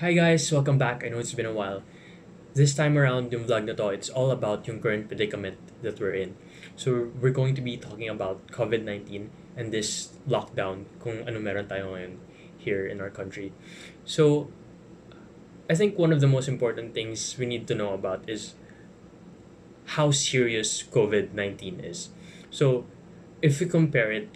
Hi guys, welcome back. I know it's been a while. This time around, yung vlog na to, it's all about yung current predicament that we're in. So we're going to be talking about COVID-19 and this lockdown kung ano meron tayo ngayon here in our country. So I think one of the most important things we need to know about is how serious COVID-19 is. So if we compare it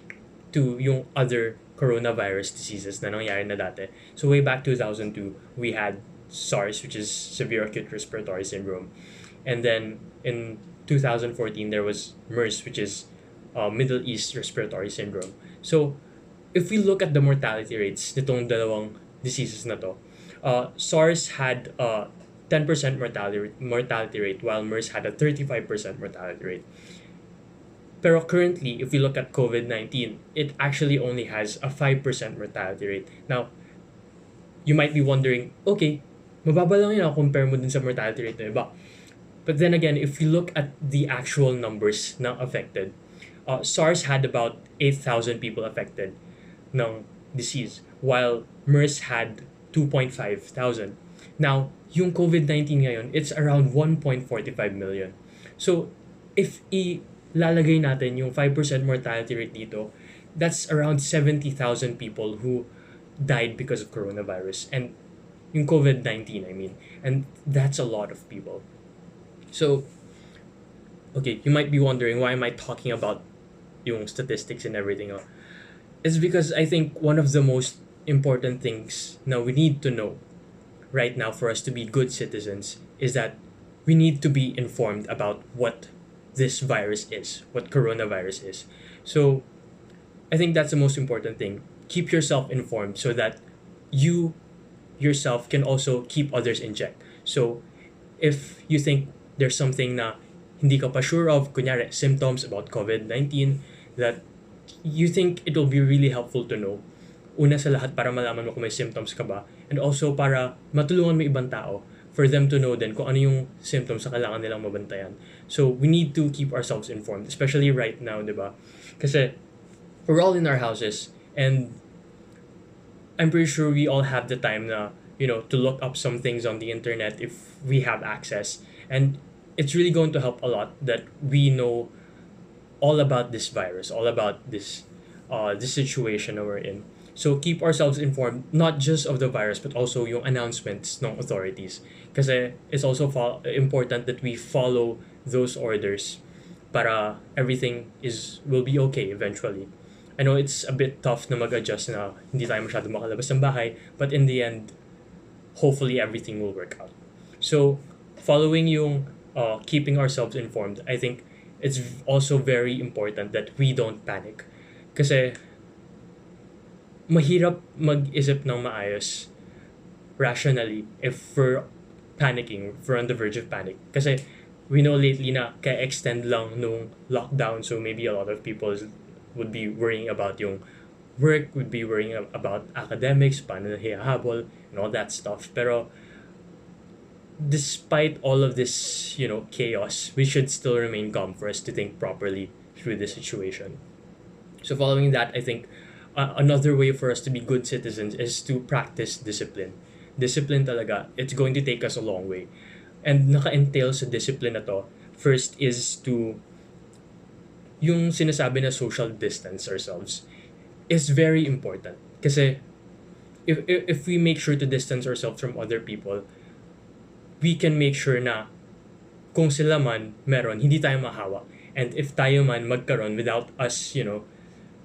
to yung other coronavirus diseases na nangyari na dati. So way back 2002, we had SARS, which is severe acute respiratory syndrome. And then in 2014, there was MERS, which is Middle East respiratory syndrome. So if we look at the mortality rates nitong dalawang diseases na to, SARS had a 10% mortality rate while MERS had a 35% mortality rate. Pero currently, if we look at COVID-19, it actually only has a 5% mortality rate. Now, you might be wondering, okay, mababa lang yun compare mo dun sa mortality rate na iba. But then again, if you look at the actual numbers na affected, SARS had about 8,000 people affected ng disease, while MERS had 2,500. Now, yung COVID-19 ngayon, it's around 1.45 million. So, if lalagay natin yung 5% mortality rate dito, that's around 70,000 people who died because of coronavirus. And yung COVID-19, I mean. And that's a lot of people. So, okay, you might be wondering, why am I talking about yung statistics and everything? It's because I think one of the most important things now we need to know right now for us to be good citizens is that we need to be informed about what this virus is, what coronavirus is. So I think that's the most important thing. Keep yourself informed so that you yourself can also keep others in check. So if you think there's something na hindi ka pa sure of, kunyari, symptoms about COVID-19, that you think it will be really helpful to know. Una sa lahat, para malaman mo kung may symptoms ka ba, and also para matulungan mo ibang tao for them to know then kung ano yung symptoms na kailangan nilang mabantayan. So we need to keep ourselves informed, especially right now, di ba? Kasi we're all in our houses, and I'm pretty sure we all have the time na, to look up some things on the internet if we have access. And it's really going to help a lot that we know all about this virus, all about this situation that we're in. So keep ourselves informed, not just of the virus, but also yung announcements ng authorities. Kasi it's also important that we follow those orders para everything will be okay eventually. I know it's a bit tough na mag-adjust na hindi tayo masyado makalabas ng bahay, but in the end, hopefully everything will work out. So, following yung keeping ourselves informed, I think it's also very important that we don't panic. Kasi mahirap mag-isip ng maayos rationally if we're panicking, if we're on the verge of panic. Kasi we know lately na kaya extend lang nung lockdown, so maybe a lot of people would be worrying about yung work, would be worrying about academics, paano na hihahabol, and all that stuff. Pero despite all of this, chaos, we should still remain calm for us to think properly through the situation. So following that, I think another way for us to be good citizens is to practice discipline. Discipline talaga, it's going to take us a long way. And naka-entail sa discipline na to, first is to yung sinasabi na social distance ourselves is very important. Kasi if we make sure to distance ourselves from other people, we can make sure na kung sila man meron, hindi tayo mahawa. And if tayo man magkaroon without us,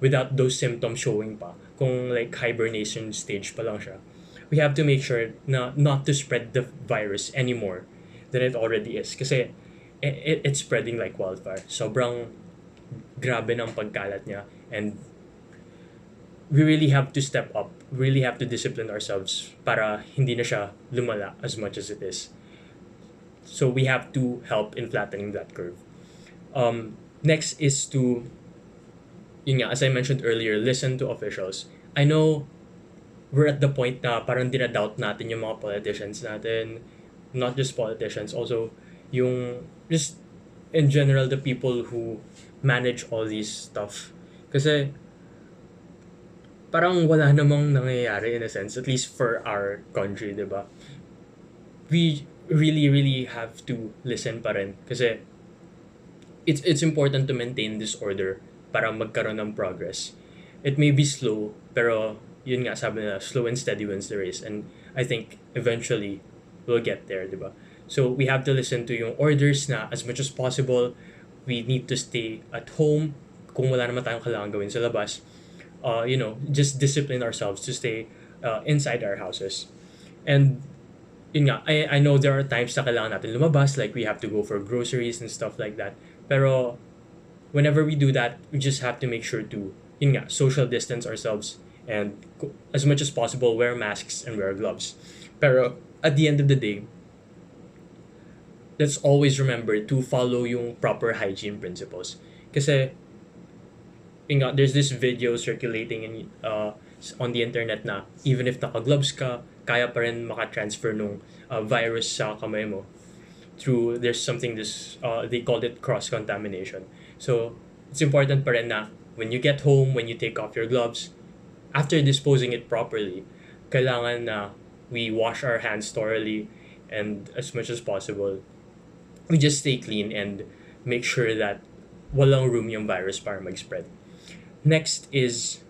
without those symptoms showing pa, kung like hibernation stage pa lang siya, we have to make sure na not to spread the virus anymore than it already is. Kasi it's spreading like wildfire. Sobrang grabe ng pagkalat niya, and we really have to step up, really have to discipline ourselves para hindi na siya lumala as much as it is. So we have to help in flattening that curve. Next is to, yun nga, as I mentioned earlier, listen to officials. I know we're at the point na parang dinadoubt natin yung mga politicians natin, not just politicians, also yung just in general the people who manage all these stuff. Kasi parang wala namang nangyayari in a sense, at least for our country, di ba? We really, really have to listen pa rin. Kasi it's important to maintain this order para magkaroon ng progress. It may be slow, pero yun nga, sabi nila, slow and steady wins the race. And I think eventually we'll get there, di ba? So we have to listen to yung orders na as much as possible, we need to stay at home kung wala naman tayong kailangan gawin sa labas. Just discipline ourselves to stay inside our houses. And yun nga, I know there are times na kailangan natin lumabas, like we have to go for groceries and stuff like that. Pero whenever we do that, we just have to make sure to, yun nga, social distance ourselves and as much as possible, wear masks and wear gloves. Pero at the end of the day, let's always remember to follow yung proper hygiene principles. Kasi, yun nga, there's this video circulating on the internet na even if naka-gloves ka, kaya pa rin maka-transfer nung virus sa kamay mo through there's something they called it cross-contamination. So it's important pa rin na when you get home, when you take off your gloves, after disposing it properly, kailangan na we wash our hands thoroughly, and as much as possible, we just stay clean and make sure that walang room yung virus para mag-spread. Next is,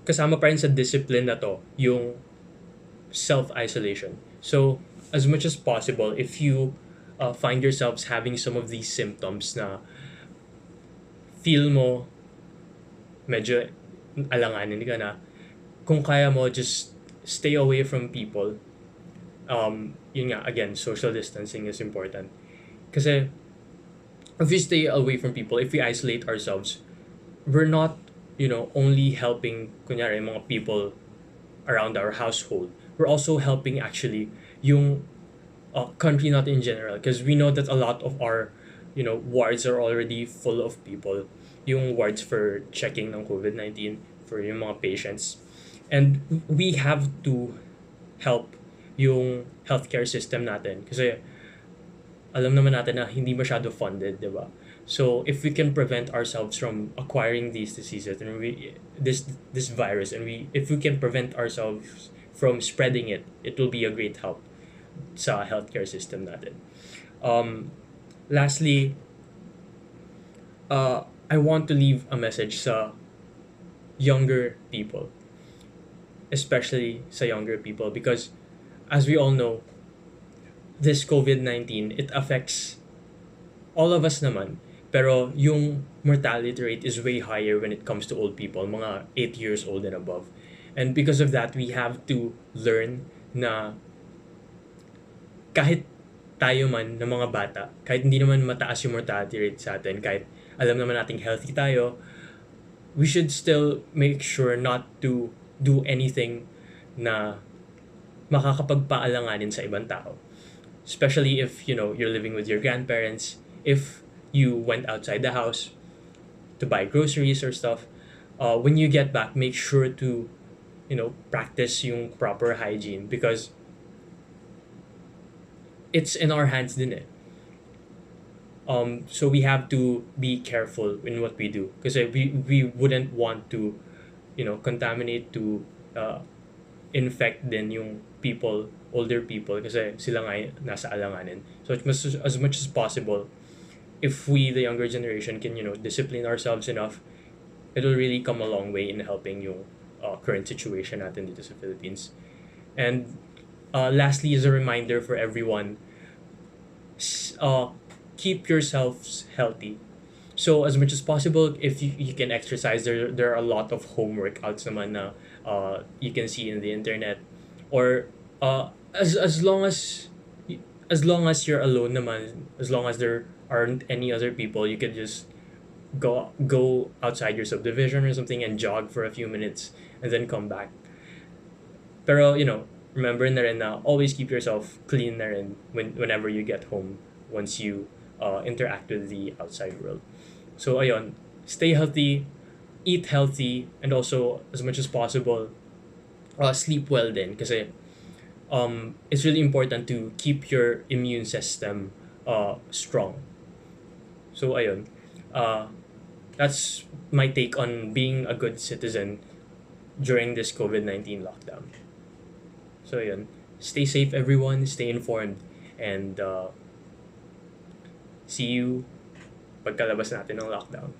kasama pa rin sa discipline na to, yung self-isolation. So, as much as possible, if you find yourselves having some of these symptoms na feel mo medyo alanganin ka na, kung kaya mo, just stay away from people. Yun nga, again, social distancing is important. Kasi, if we stay away from people, if we isolate ourselves, we're not, only helping, kunyari, mga people around our household. We're also helping actually yung country, not in general, because we know that a lot of our wards are already full of people, yung wards for checking ng COVID-19 for yung mga patients, and we have to help yung healthcare system natin kasi alam naman natin na hindi masyado funded, di ba? So if we can prevent ourselves from acquiring these diseases and this virus, and if we can prevent ourselves from spreading it, it will be a great help sa healthcare system natin. Lastly, I want to leave a message sa younger people, especially sa younger people, because as we all know, this COVID-19, it affects all of us naman, pero yung mortality rate is way higher when it comes to old people, mga 8 years old and above. And because of that, we have to learn na kahit tayo man ng mga bata, kahit hindi naman mataas yung mortality rate sa atin, kahit alam naman nating healthy tayo, we should still make sure not to do anything na makakapagpaalanganin sa ibang tao. Especially if, you're living with your grandparents, if you went outside the house to buy groceries or stuff, when you get back, make sure to, practice yung proper hygiene, because it's in our hands din eh. So we have to be careful in what we do, because we wouldn't want to, contaminate, to infect din yung people, older people, kasi sila nga nasa alanganin. So as much as possible, if we, the younger generation, can discipline ourselves enough, it'll really come a long way in helping yung current situation natin dito sa Philippines. And lastly, is a reminder for everyone, keep yourselves healthy. So as much as possible, if you can exercise, there are a lot of home workouts naman na you can see in the internet, or as long as you're alone naman, as long as there aren't any other people, you can just go outside your subdivision or something and jog for a few minutes and then come back. Pero remember na rin na always keep yourself clean na rin whenever you get home, once you interact with the outside world. So ayun, stay healthy, eat healthy, and also as much as possible, sleep well din, kasi it's really important to keep your immune system strong. So ayun, that's my take on being a good citizen during this COVID-19 lockdown. So yun, stay safe everyone, stay informed, and see you pagkalabas natin ng lockdown.